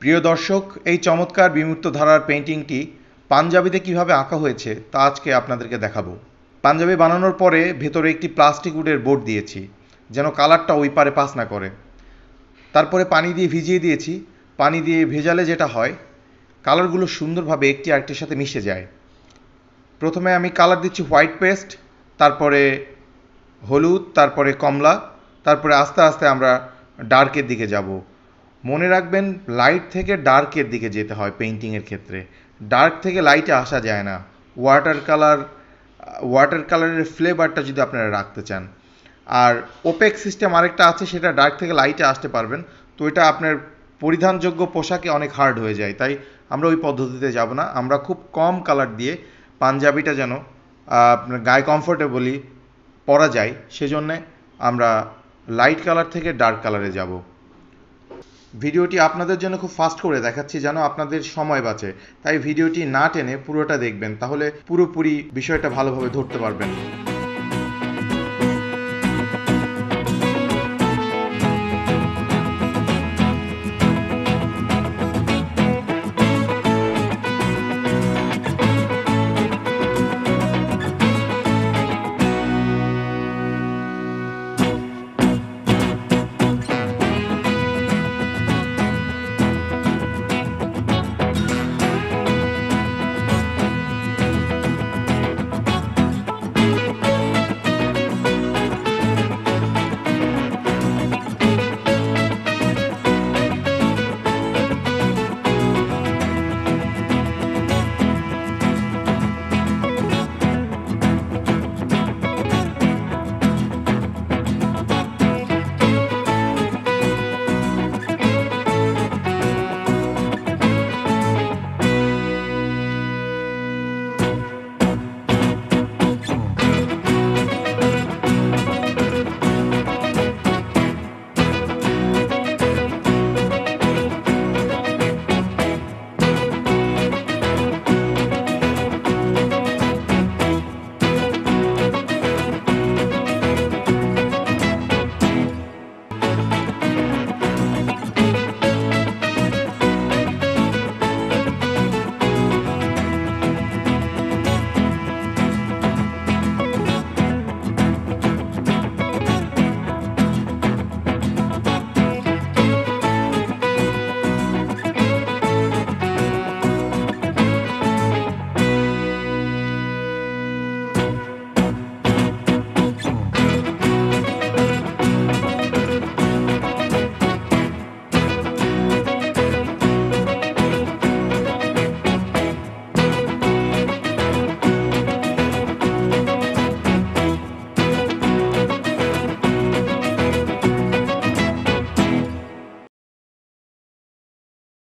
প্রিয় দর্শক, এই চমৎকার বিমূর্ত ধারার পেইন্টিংটি পাঞ্জাবিতে কিভাবে আঁকা হয়েছে তা আজকে আপনাদেরকে দেখাবো। পাঞ্জাবি বানানোর পরে ভেতরে একটি প্লাস্টিক উডের বোর্ড দিয়েছি যেন কালারটা ওই পারে পাস না করে। তারপরে পানি দিয়ে ভিজিয়ে দিয়েছি। পানি দিয়ে ভেজালে যেটা হয়, কালারগুলো সুন্দরভাবে একটি আরেকটির সাথে মিশে যায়। প্রথমে আমি কালার দিচ্ছি হোয়াইট পেস্ট, তারপরে হলুদ, তারপরে কমলা, তারপরে আস্তে আস্তে আমরা ডার্কের দিকে যাব। মনে রাখবেন, লাইট থেকে ডার্কের দিকে যেতে হয় পেইন্টিংয়ের ক্ষেত্রে। ডার্ক থেকে লাইটে আসা যায় না। ওয়াটার কালারের ফ্লেভারটা যদি আপনারা রাখতে চান। আর ওপেক সিস্টেম আরেকটা আছে, সেটা ডার্ক থেকে লাইটে আসতে পারবেন। তো এটা আপনার পরিধানযোগ্য পোশাকে অনেক হার্ড হয়ে যায়, তাই আমরা ওই পদ্ধতিতে যাব না। আমরা খুব কম কালার দিয়ে পাঞ্জাবিটা যেন আপনার গায়ে কমফোর্টেবলি পরা যায়, সেজন্যে আমরা লাইট কালার থেকে ডার্ক কালারে যাব। ভিডিওটি আপনাদের জন্য খুব ফাস্ট করে দেখাচ্ছি যেন আপনাদের সময় বাঁচে, তাই ভিডিওটি না টেনে পুরোটা দেখবেন, তাহলে পুরোপুরি বিষয়টা ভালোভাবে ধরতে পারবেন।